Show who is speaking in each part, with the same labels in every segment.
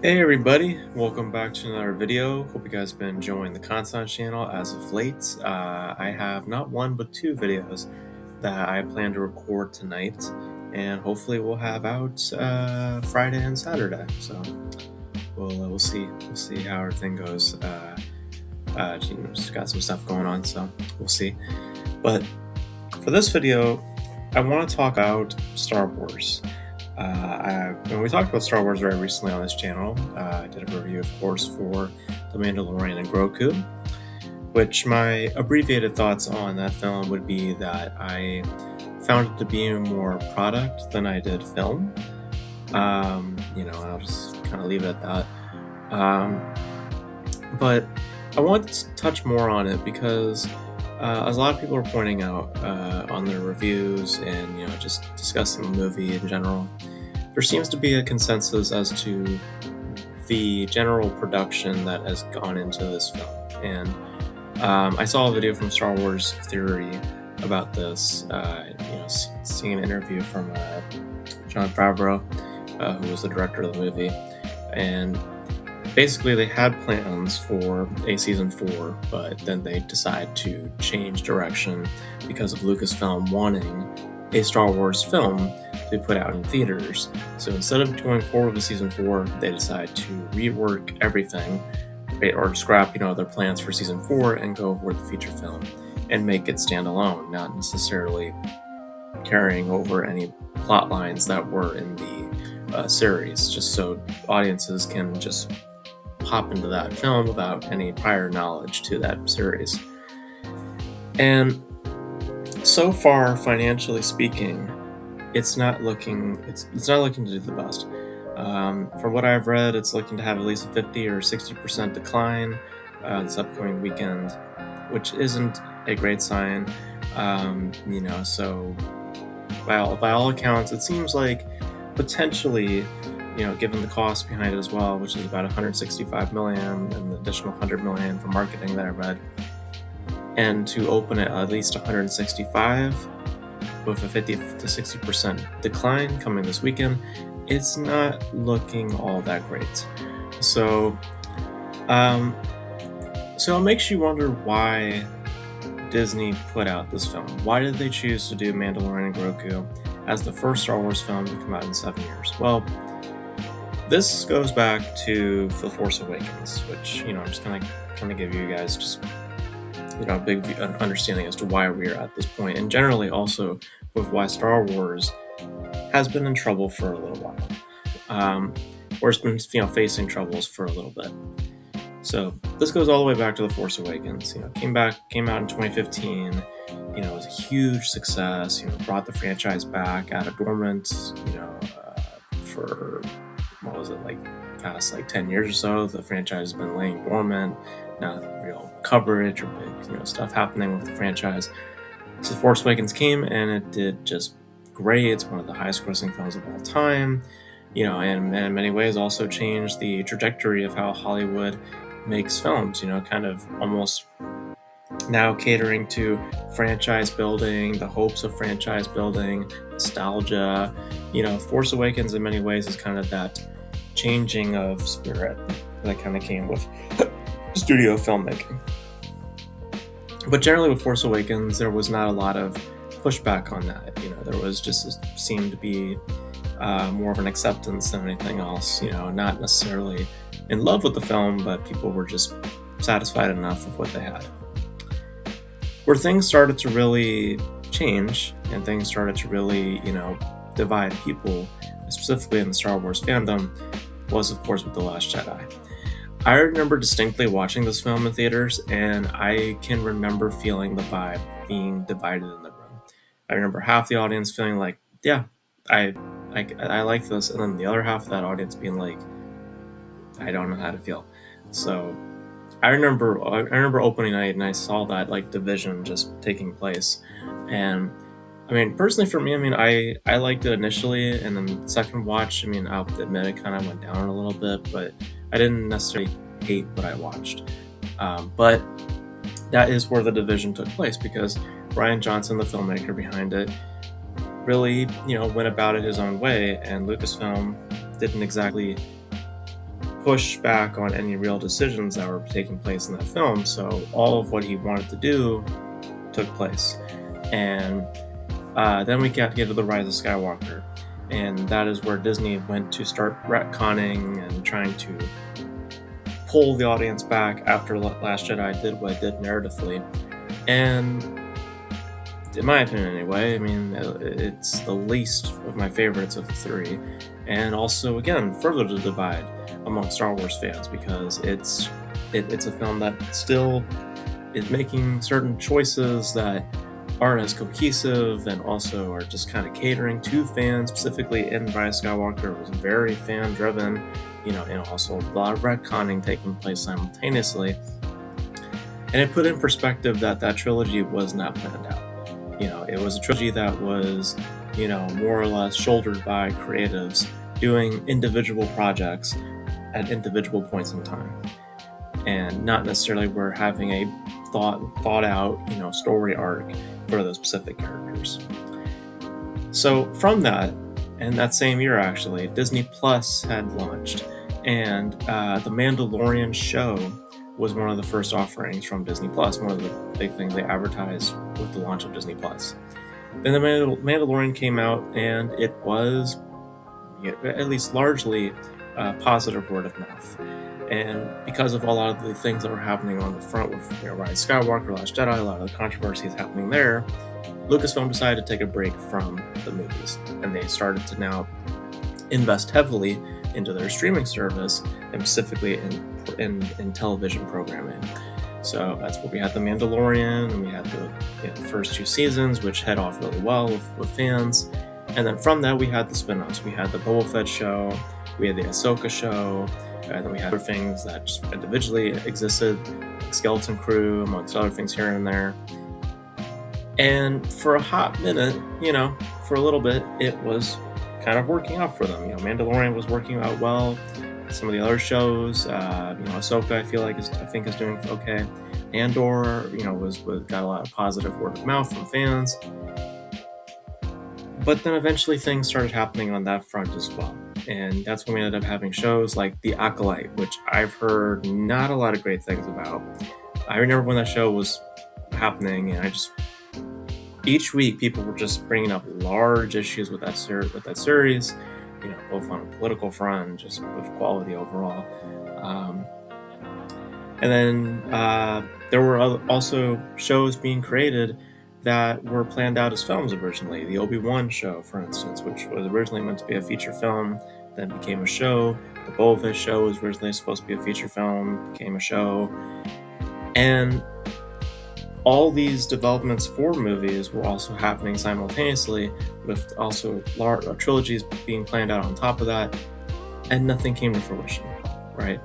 Speaker 1: Hey everybody, welcome back to another video. Hope you guys been enjoying the content channel as of late. I have not one but two videos that I plan to record tonight, and hopefully we'll have out Friday and Saturday. So we'll see how everything goes. Just got some stuff going on, so we'll see. But for this video, I want to talk about Star Wars. When we talked about Star Wars very recently on this channel, I did a review, of course, for The Mandalorian and Grogu, which my abbreviated thoughts on that film would be that I found it to be more product than I did film. And I'll just kind of leave it at that. But I want to touch more on it because as a lot of people are pointing out on their reviews and just discussing the movie in general, there seems to be a consensus as to the general production that has gone into this film. And I saw a video from Star Wars Theory about this. Seeing an interview from Jon Favreau, who was the director of the movie, and basically they had plans for a season 4, but then they decided to change direction because of Lucasfilm wanting a Star Wars film to be put out in theaters. So instead of going forward with season 4, they decided to rework everything or scrap their plans for season 4 and go with the feature film and make it standalone, not necessarily carrying over any plot lines that were in the series, just so audiences can just hop into that film without any prior knowledge to that series. And so far, financially speaking, it's not looking to do the best. From what I've read, it's looking to have at least a 50 or 60% decline this upcoming weekend, which isn't a great sign. So by all accounts, it seems like potentially, given the cost behind it as well, which is about 165 million and an additional 100 million for marketing that I read, and to open it at least 165 with a 50 to 60% decline coming this weekend, it's not looking all that great. So it makes you wonder why Disney put out this film. Why did they choose to do Mandalorian and Grogu as the first Star Wars film to come out in 7 years? Well, this goes back to The Force Awakens, which, I'm just going to give you guys just, a big understanding as to why we're at this point, and generally also with why Star Wars has been in trouble for a little while, or it's been, facing troubles for a little bit. So this goes all the way back to The Force Awakens. Came out in 2015. It was a huge success. Brought the franchise back out of dormant. For what was it, past 10 years or so, the franchise has been laying dormant. Not real coverage or big stuff happening with the franchise. So Force Awakens came and it did just great. It's one of the highest grossing films of all time. And in many ways also changed the trajectory of how Hollywood makes films. Kind of almost now catering to franchise building, the hopes of franchise building, nostalgia. Force Awakens in many ways is kind of that changing of spirit that kind of came with studio filmmaking. But generally with Force Awakens, there was not a lot of pushback on that. There was just seemed to be more of an acceptance than anything else. Not necessarily in love with the film, but people were just satisfied enough with what they had. Where things started to really change and things started to really, divide people, specifically in the Star Wars fandom, was of course with The Last Jedi. I remember distinctly watching this film in theaters, and I can remember feeling the vibe being divided in the room. I remember half the audience feeling like, yeah, I like this, and then the other half of that audience being like, I don't know how to feel. So I remember opening night and I saw that division just taking place. And personally for me, I liked it initially, and then the second watch, I'll admit it kind of went down a little bit, but I didn't necessarily hate what I watched. But that is where the division took place, because Rian Johnson, the filmmaker behind it, really, went about it his own way, and Lucasfilm didn't exactly push back on any real decisions that were taking place in that film. So all of what he wanted to do took place. And then we got to get to The Rise of Skywalker. And that is where Disney went to start retconning and trying to pull the audience back after Last Jedi did what it did narratively. And in my opinion anyway, I mean, it's the least of my favorites of the three. And also, again, further to divide among Star Wars fans, because it's a film that still is making certain choices that aren't as cohesive and also are just kind of catering to fans. Specifically in Rise of Skywalker, it was very fan driven, and also a lot of retconning taking place simultaneously. And it put in perspective that trilogy was not planned out. It was a trilogy that was, more or less shouldered by creatives doing individual projects at individual points in time, and not necessarily we're having a thought out, story arc for those specific characters. So from that, and that same year actually, Disney Plus had launched, and the Mandalorian show was one of the first offerings from Disney Plus, one of the big things they advertised with the launch of Disney Plus. Then the Mandalorian came out, and it was, at least largely, positive word of mouth. And because of a lot of the things that were happening on the front with Rise of Skywalker, Last Jedi, a lot of the controversies happening there, Lucasfilm decided to take a break from the movies, and they started to now invest heavily into their streaming service, and specifically in television programming. So that's where we had The Mandalorian, and we had the first two seasons, which head off really well with fans. And then from that, we had the spin-offs. We had the Boba Fett show, we had the Ahsoka show, and then we had other things that just individually existed, like Skeleton Crew, amongst other things here and there. And for a hot minute, for a little bit, it was kind of working out for them. Mandalorian was working out well. Some of the other shows, Ahsoka, I think is doing okay. Andor, was got a lot of positive word of mouth from fans. But then eventually things started happening on that front as well. And that's when we ended up having shows like The Acolyte, which I've heard not a lot of great things about. I remember when that show was happening, and each week people were just bringing up large issues with that series, both on a political front and just with quality overall. And then there were also shows being created that were planned out as films originally. The Obi-Wan show, for instance, which was originally meant to be a feature film, then became a show. The Boba Fett show was originally supposed to be a feature film, became a show. And all these developments for movies were also happening simultaneously, with also large trilogies being planned out on top of that, and nothing came to fruition, right?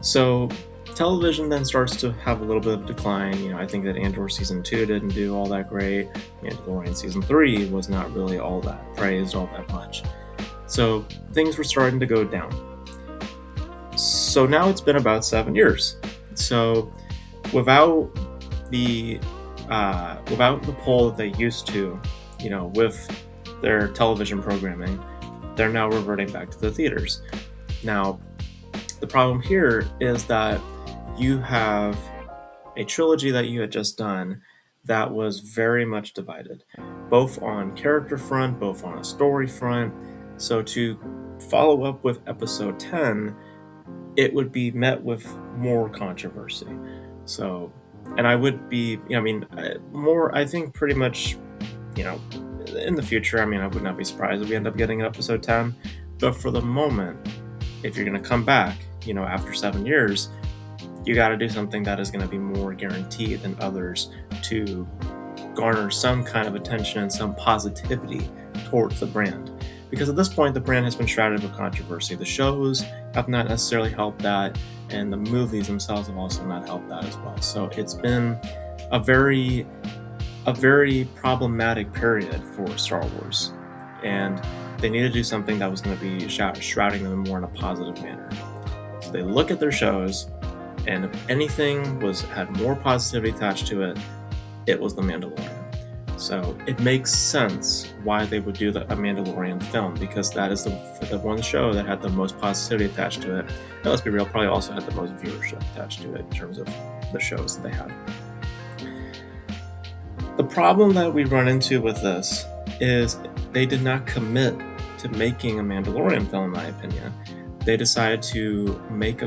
Speaker 1: So television then starts to have a little bit of decline. I think that Andor Season 2 didn't do all that great. Mandalorian Season 3 was not really all that praised all that much. So things were starting to go down. So now it's been about 7 years. So without the pull that they used to, with their television programming, they're now reverting back to the theaters. Now, the problem here is that you have a trilogy that you had just done that was very much divided, both on character front, both on a story front. So to follow up with episode 10, it would be met with more controversy. So, and I would be, I think pretty much, in the future, I would not be surprised if we end up getting an episode 10. But for the moment, if you're going to come back, after 7 years, you got to do something that is going to be more guaranteed than others to garner some kind of attention and some positivity towards the brand. Because at this point, the brand has been shrouded with controversy. The shows have not necessarily helped that, and the movies themselves have also not helped that as well. So it's been a very problematic period for Star Wars, and they need to do something that was going to be shrouding them more in a positive manner. So they look at their shows, and if anything had more positivity attached to it, it was The Mandalorian. So it makes sense why they would do a Mandalorian film, because that is the one show that had the most positivity attached to it. And let's be real, probably also had the most viewership attached to it in terms of the shows that they had. The problem that we run into with this is they did not commit to making a Mandalorian film, in my opinion. They decided to make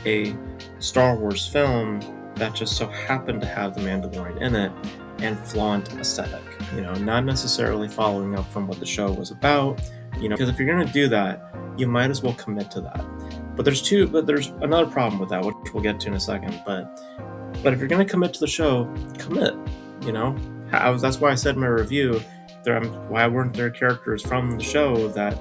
Speaker 1: a Star Wars film that just so happened to have the Mandalorian in it and flaunt aesthetic, not necessarily following up from what the show was about, because if you're going to do that, you might as well commit to that. But there's another problem with that, which we'll get to in a second. But if you're going to commit to the show, commit. That's why I said in my review, why weren't there characters from the show that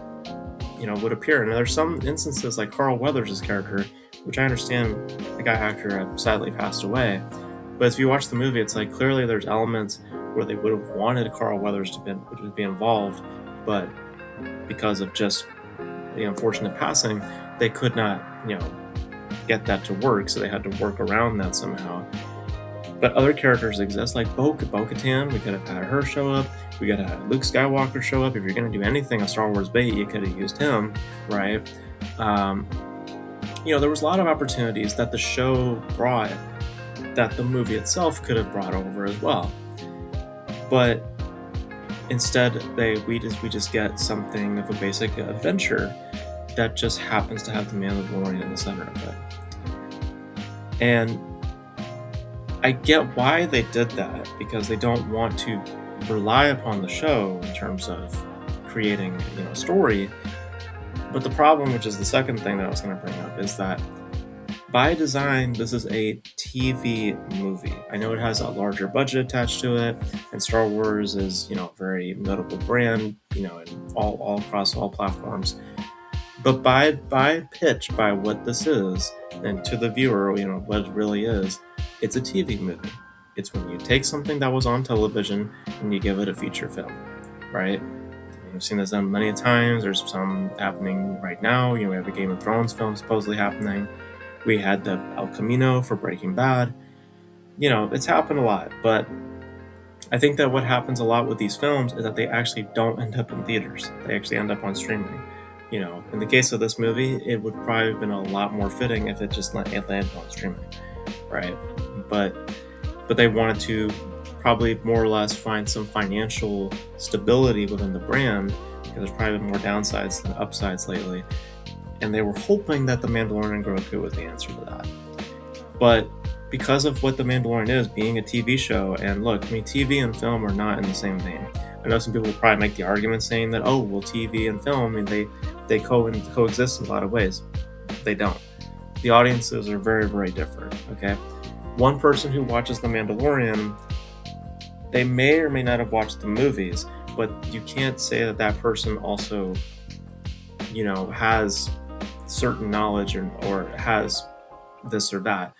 Speaker 1: would appear? And there's some instances like Carl Weathers' character, which I understand the guy actor sadly passed away. But if you watch the movie, it's like clearly there's elements where they would have wanted Carl Weathers to be involved, but because of just the unfortunate passing, they could not, get that to work, so they had to work around that somehow. But other characters exist, like Bo-Katan. We could have had her show up. We could have had Luke Skywalker show up. If you're going to do anything a Star Wars bait, you could have used him, right? There was a lot of opportunities that the show brought that the movie itself could have brought over as well. But instead, we just get something of a basic adventure that just happens to have the Mandalorian in the center of it. And I get why they did that, because they don't want to rely upon the show in terms of creating, a story. But the problem, which is the second thing that I was going to bring up, is that by design, this is a TV movie. I know it has a larger budget attached to it, and Star Wars is, a very notable brand, and all across all platforms. But by pitch, by what this is, and to the viewer, what it really is, it's a TV movie. It's when you take something that was on television and you give it a feature film, right? We've seen this done many times. There's some happening right now. We have a Game of Thrones film supposedly happening. We had the El Camino for Breaking Bad. It's happened a lot. But I think that what happens a lot with these films is that they actually don't end up in theaters. They actually end up on streaming. In the case of this movie, it would probably have been a lot more fitting if it just landed on streaming, right? But they wanted to probably more or less find some financial stability within the brand, because there's probably been more downsides than upsides lately. And they were hoping that The Mandalorian and Grogu was the answer to that. But because of what The Mandalorian is, being a TV show, and look, TV and film are not in the same vein. I know some people will probably make the argument saying that, TV and film, they coexist in a lot of ways. They don't. The audiences are very, very different, okay? One person who watches The Mandalorian, they may or may not have watched the movies, but you can't say that person also, has certain knowledge or has this or that.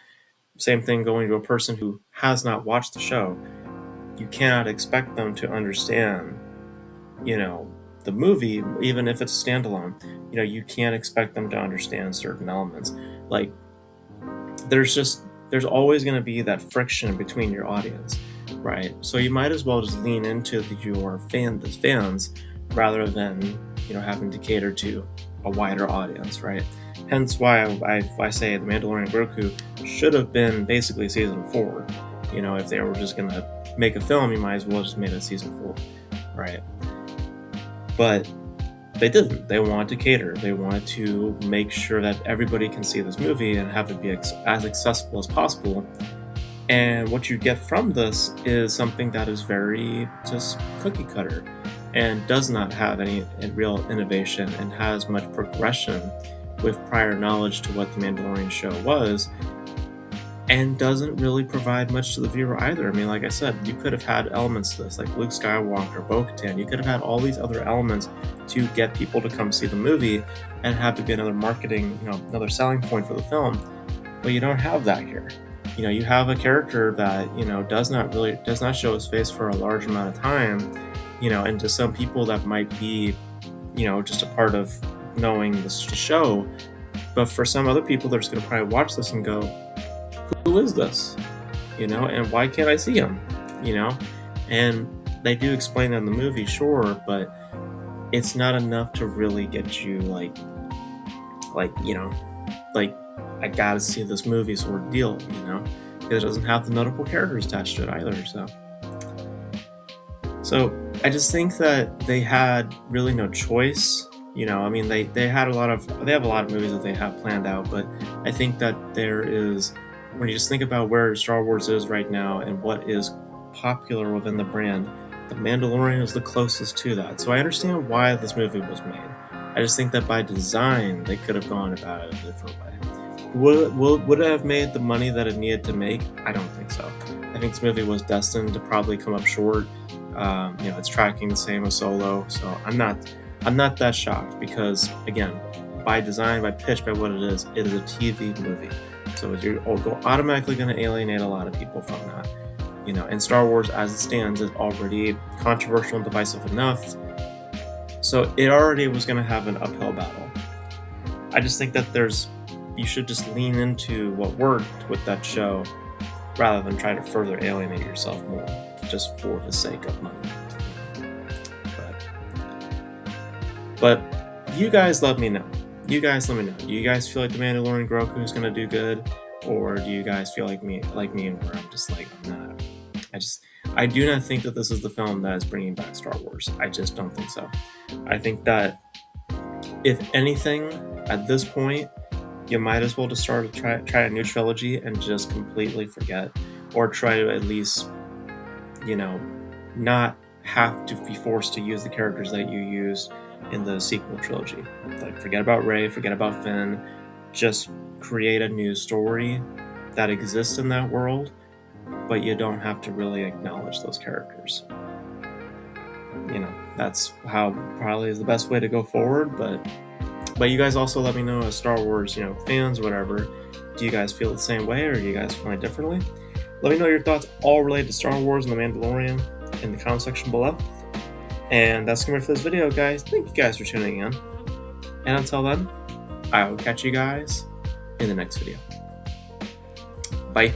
Speaker 1: Same thing going to a person who has not watched the show. You cannot expect them to understand, the movie, even if it's standalone. You can't expect them to understand certain elements. Like, there's always going to be that friction between your audience, right? So you might as well just lean into your fans rather than, having to cater to a wider audience, right? Hence why I say The Mandalorian Grogu should have been basically season 4. If they were just going to make a film, you might as well just make it season 4, right? But they didn't. They wanted to cater. They wanted to make sure that everybody can see this movie and have it be as accessible as possible. And what you get from this is something that is very just cookie cutter and does not have any real innovation and has much progression with prior knowledge to what the Mandalorian show was, and doesn't really provide much to the viewer either. I mean, like I said, you could have had elements to this, like Luke Skywalker, Bo-Katan. You could have had all these other elements to get people to come see the movie and have it be another marketing, another selling point for the film. But you don't have that here. You have a character that, does not show his face for a large amount of time, and to some people that might be, just a part of knowing the show. But for some other people, they're just going to probably watch this and go, who is this? And why can't I see him? And They do explain that in the movie, sure, but it's not enough to really get you you know, like I gotta see this movie sort of deal, you know, because it doesn't have the notable characters attached to it either. So I just think that they had really no choice. You know, I mean, they have a lot of movies that they have planned out, but I think that there is, when you just think about where Star Wars is right now and what is popular within the brand, The Mandalorian is the closest to that. So I understand why this movie was made. I just think that by design they could have gone about it a different way. Would it have made the money that it needed to make? I don't think so. I think this movie was destined to probably come up short. You know, it's tracking the same as Solo, so I'm not that shocked because, again, by design, by pitch, by what it is a TV movie. So you're automatically going to alienate a lot of people from that. You know, and Star Wars, as it stands, is already controversial and divisive enough. So it already was going to have an uphill battle. I just think that you should just lean into what worked with that show rather than try to further alienate yourself more just for the sake of money. But you guys let me know. Do you guys feel like The Mandalorian Grogu is gonna do good, or do you guys feel like me, where I'm just like, I'm not. I do not think that this is the film that is bringing back Star Wars. I just don't think so. I think that if anything, at this point, you might as well just try a new trilogy and just completely forget, or try to at least, you know, not have to be forced to use the characters that you used in the sequel trilogy. Like, forget about Rey, forget about Finn, just create a new story that exists in that world, but you don't have to really acknowledge those characters. You know, that's how probably is the best way to go forward, but you guys also let me know as Star Wars, you know, fans or whatever, do you guys feel the same way, or do you guys feel it differently? Let me know your thoughts all related to Star Wars and The Mandalorian in the comment section below. And that's gonna be it for this video, guys. Thank you guys for tuning in. And until then, I will catch you guys in the next video. Bye.